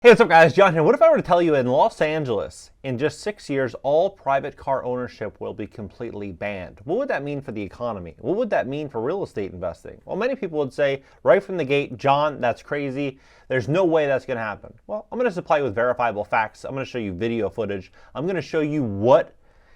Hey, what's up guys? John here. What if I were to tell you in Los Angeles, in just 6 years, all private car ownership will be completely banned? What would that mean for the economy? What would that mean for real estate investing? Well, many people would say right from the gate, John, that's crazy. There's no way that's going to happen. Well, I'm going to supply you with verifiable facts. I'm going to show you video footage. I'm going to show you what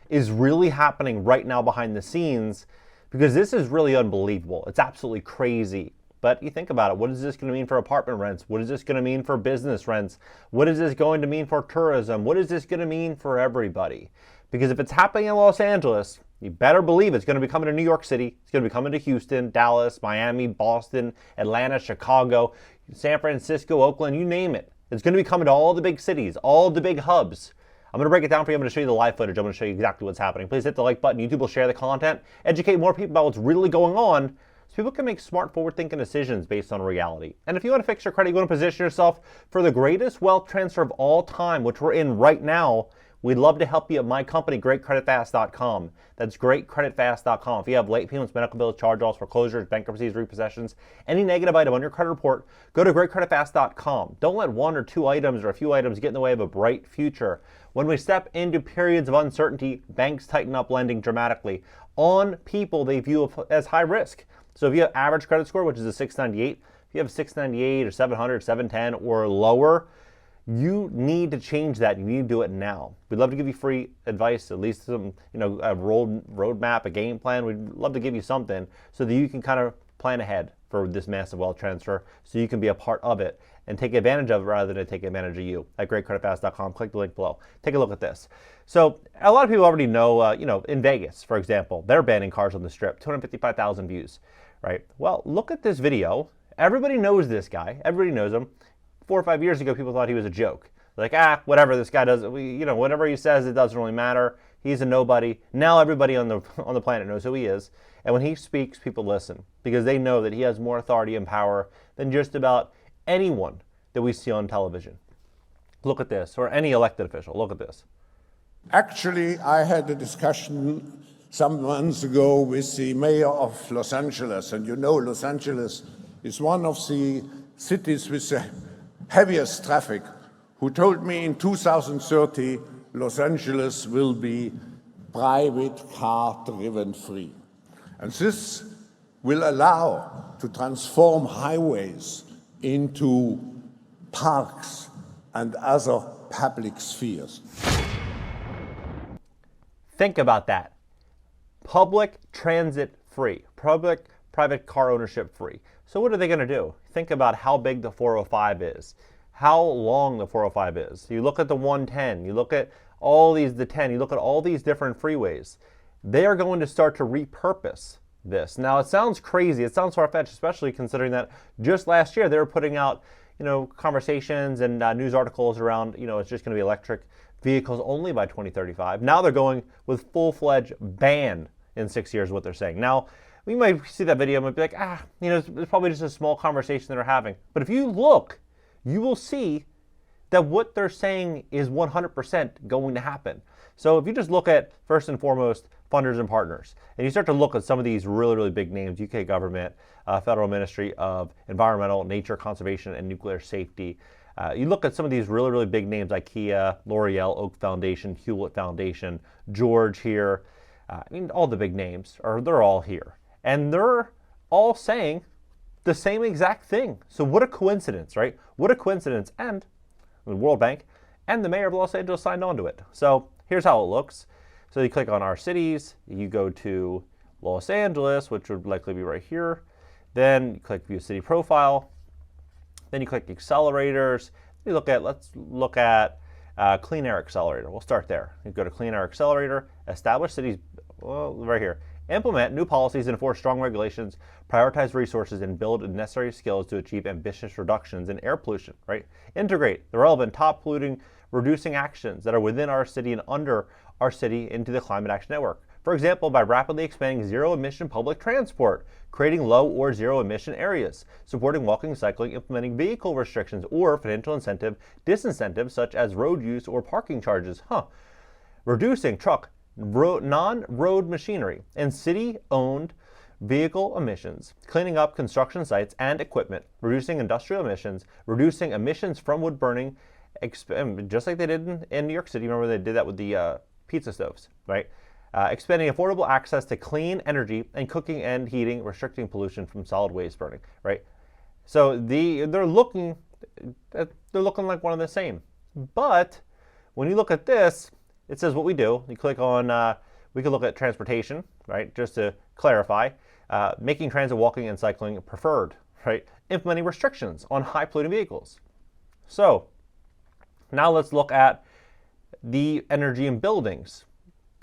is really happening right now behind the scenes, because this is really unbelievable. It's absolutely crazy. But you think about it, what is this going to mean for apartment rents? What is this going to mean for business rents? What is this going to mean for tourism? What is this going to mean for everybody? Because if it's happening in Los Angeles, you better believe it's going to be coming to New York City. It's going to be coming to Houston, Dallas, Miami, Boston, Atlanta, Chicago, San Francisco, Oakland, you name it. It's going to be coming to all the big cities, all the big hubs. I'm going to break it down for you. I'm going to show you the live footage. I'm going to show you exactly what's happening. Please hit the like button. YouTube will share the content, educate more people about what's really going on, so people can make smart, forward-thinking decisions based on reality. And if you want to fix your credit, you want to position yourself for the greatest wealth transfer of all time, which we're in right now, we'd love to help you at my company, GreatCreditFast.com. That's GreatCreditFast.com. If you have late payments, medical bills, charge-offs, foreclosures, bankruptcies, repossessions, any negative item on your credit report, go to GreatCreditFast.com. Don't let one or two items or a few items get in the way of a bright future. When we step into periods of uncertainty, banks tighten up lending dramatically on people they view as high risk. So if you have average credit score, which is a 698, if you have 698 or 700, 710 or lower, you need to change that. You need to do it now. We'd love to give you free advice, at least some, a roadmap, a game plan. We'd love to give you something so that you can kind of plan ahead for this massive wealth transfer, so you can be a part of it and take advantage of it rather than take advantage of you. At GreatCreditFast.com, click the link below. Take a look at this. So a lot of people already know, in Vegas, for example, they're banning cars on the strip, 255,000 views, right? Well, look at this video. Everybody knows this guy. Everybody knows him. 4 or 5 years ago, people thought he was a joke. Like, whatever, this guy does, whatever he says, it doesn't really matter. He's a nobody. Now everybody on the planet knows who he is. And when he speaks, people listen because they know that he has more authority and power than just about anyone that we see on television. Look at this, or any elected official. Look at this. Actually, I had a discussion some months ago with the mayor of Los Angeles, and Los Angeles is one of the cities with the heaviest traffic, who told me in 2030, Los Angeles will be private car-driven free. And this will allow to transform highways into parks and other public spheres. Think about that. Public transit free, public private car ownership free. So what are they going to do? Think about how big the 405 is, how long the 405 is. You look at the 110, you look at the 10, you look at all these different freeways. They are going to start to repurpose this. Now it sounds crazy, it sounds far-fetched, especially considering that just last year they were putting out, conversations and news articles around, it's just going to be electric vehicles only by 2035. Now they're going with full-fledged ban in 6 years, what they're saying. Now, we might see that video and might be like, it's probably just a small conversation they're having. But if you look, you will see that what they're saying is 100% going to happen. So if you just look at, first and foremost, funders and partners, and you start to look at some of these really, really big names, UK government, Federal Ministry of Environmental, Nature Conservation, and Nuclear Safety. You look at some of these really, really big names, IKEA, L'Oreal, Oak Foundation, Hewlett Foundation, George here. All the big names, they're all here. And they're all saying the same exact thing. So what a coincidence, right? What a coincidence. And the World Bank and the mayor of Los Angeles signed on to it. So here's how it looks. So you click on our cities, you go to Los Angeles, which would likely be right here. Then you click View City Profile. Then you click Accelerators. Let's look at Clean Air Accelerator. We'll start there. You go to Clean Air Accelerator, establish cities, right here. Implement new policies and enforce strong regulations, prioritize resources, and build the necessary skills to achieve ambitious reductions in air pollution, right? Integrate the relevant top polluting reducing actions that are within our city and under our city into the Climate Action Network. For example, by rapidly expanding zero-emission public transport, creating low or zero-emission areas, supporting walking, cycling, implementing vehicle restrictions or financial disincentives such as road use or parking charges, reducing truck, non-road machinery, and city-owned vehicle emissions, cleaning up construction sites and equipment, reducing industrial emissions, reducing emissions from wood burning, just like they did in New York City. Remember they did that with the pizza stoves, right? Expanding affordable access to clean energy and cooking and heating, restricting pollution from solid waste burning, right? So they're looking like one and the same. But when you look at this, it says what we do. You click on, we can look at transportation, right? Just to clarify, making transit, walking, and cycling preferred, right? Implementing restrictions on high polluting vehicles. So now let's look at the energy in buildings.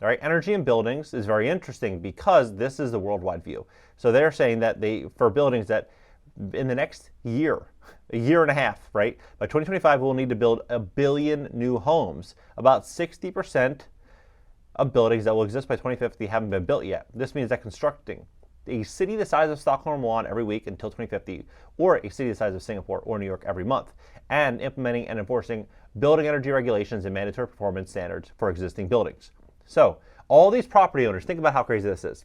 All right, energy in buildings is very interesting because this is the worldwide view. So they're saying that for buildings that in the next year, a year and a half, right? By 2025, we'll need to build 1 billion new homes. About 60% of buildings that will exist by 2050 haven't been built yet. This means that constructing a city the size of Stockholm, Milan every week until 2050, or a city the size of Singapore or New York every month, and implementing and enforcing building energy regulations and mandatory performance standards for existing buildings. So all these property owners, think about how crazy this is.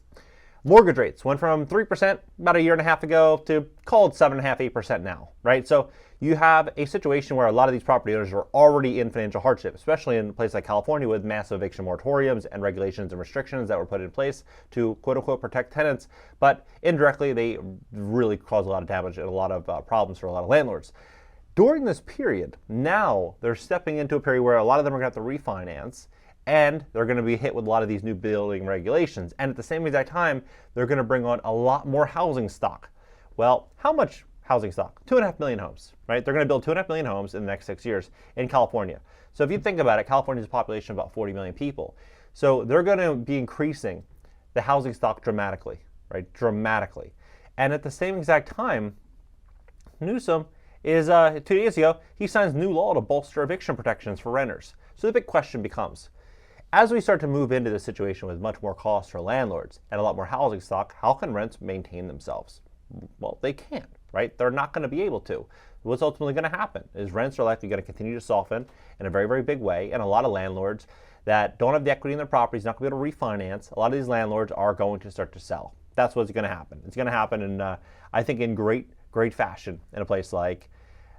Mortgage rates went from 3% about a year and a half ago to called 7.5%, 8% now, right? So you have a situation where a lot of these property owners are already in financial hardship, especially in a place like California with massive eviction moratoriums and regulations and restrictions that were put in place to quote unquote protect tenants. But indirectly, they really cause a lot of damage and a lot of problems for a lot of landlords. During this period, now they're stepping into a period where a lot of them are going to have to refinance, and they're going to be hit with a lot of these new building regulations. And at the same exact time, they're going to bring on a lot more housing stock. Well, how much housing stock? 2.5 million homes, right? They're going to build 2.5 million homes in the next 6 years in California. So if you think about it, California's a population of about 40 million people. So they're going to be increasing the housing stock dramatically, right? Dramatically. And at the same exact time, Newsom is, 2 days ago, he signs new law to bolster eviction protections for renters. So the big question becomes, as we start to move into this situation with much more costs for landlords and a lot more housing stock, how can rents maintain themselves? Well, they can't, right? They're not going to be able to. What's ultimately going to happen is rents are likely going to continue to soften in a very, very big way, and a lot of landlords that don't have the equity in their properties, not going to be able to refinance, a lot of these landlords are going to start to sell. That's what's going to happen. It's going to happen in, I think, in great fashion in a place like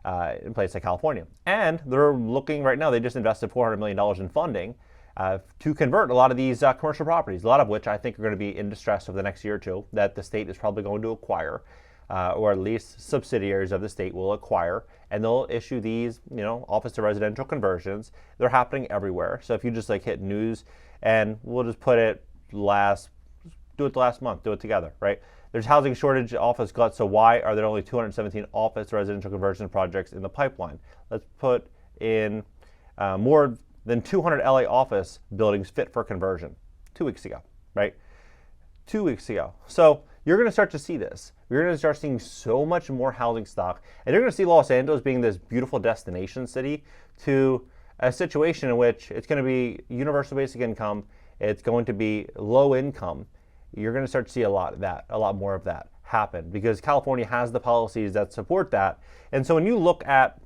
California. And they're looking right now, they just invested $400 million in funding to convert a lot of these commercial properties, a lot of which I think are going to be in distress over the next year or two, that the state is probably going to acquire, or at least subsidiaries of the state will acquire, and they'll issue these, office to residential conversions. They're happening everywhere. So if you just hit news, and we'll just put it do it the last month, do it together, right? There's housing shortage, office glut, so why are there only 217 office to residential conversion projects in the pipeline? Let's put in more than 200 LA office buildings fit for conversion 2 weeks ago, right? 2 weeks ago. So you're going to start to see this. You're going to start seeing so much more housing stock, and you're going to see Los Angeles being this beautiful destination city to a situation in which it's going to be universal basic income, it's going to be low income. You're going to start to see a lot more of that happen because California has the policies that support that. And so when you look at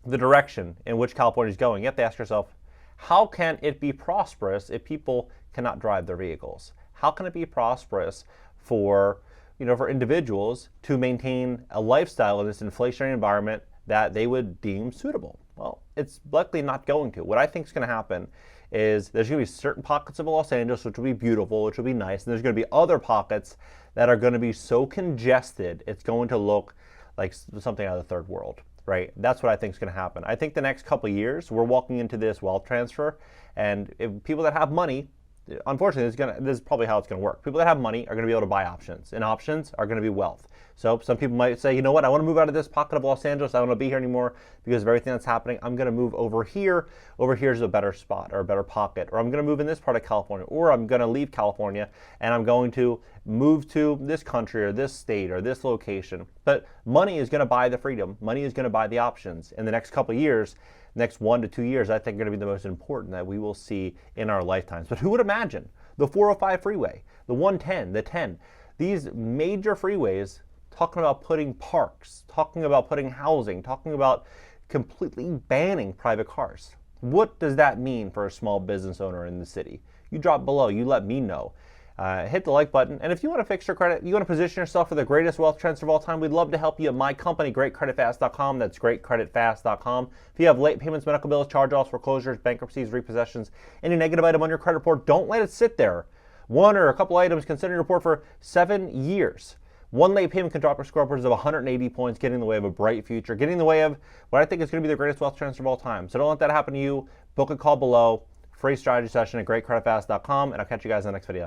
the direction in which California is going, you have to ask yourself, how can it be prosperous if people cannot drive their vehicles? How can it be prosperous for individuals to maintain a lifestyle in this inflationary environment that they would deem suitable? Well, it's likely not going to. What I think is going to happen is there's going to be certain pockets of Los Angeles which will be beautiful, which will be nice, and there's going to be other pockets that are going to be so congested it's going to look like something out of the third world, right? That's what I think is going to happen. I think the next couple of years we're walking into this wealth transfer, and if people that have money, unfortunately, this is probably how it's going to work. People that have money are going to be able to buy options, and options are going to be wealth. So some people might say, you know what, I want to move out of this pocket of Los Angeles. I don't want to be here anymore because of everything that's happening. I'm going to move over here. Over here is a better spot or a better pocket. Or I'm going to move in this part of California. Or I'm going to leave California and I'm going to move to this country or this state or this location. But money is going to buy the freedom. Money is going to buy the options. In the next couple of years, next 1 to 2 years, I think are going to be the most important that we will see in our lifetimes. But who would imagine the 405 freeway, the 110, the 10, these major freeways talking about putting parks, talking about putting housing, talking about completely banning private cars. What does that mean for a small business owner in the city? You drop below, you let me know. hit the like button. And if you want to fix your credit, you want to position yourself for the greatest wealth transfer of all time, we'd love to help you at my company, GreatCreditFast.com. That's GreatCreditFast.com. If you have late payments, medical bills, charge-offs, foreclosures, bankruptcies, repossessions, any negative item on your credit report, don't let it sit there. One or a couple items can sit in your report for 7 years. One late payment can drop your score upwards of 180 points, getting in the way of a bright future, getting in the way of what I think is going to be the greatest wealth transfer of all time. So don't let that happen to you. Book a call below. Free strategy session at GreatCreditFast.com, and I'll catch you guys in the next video.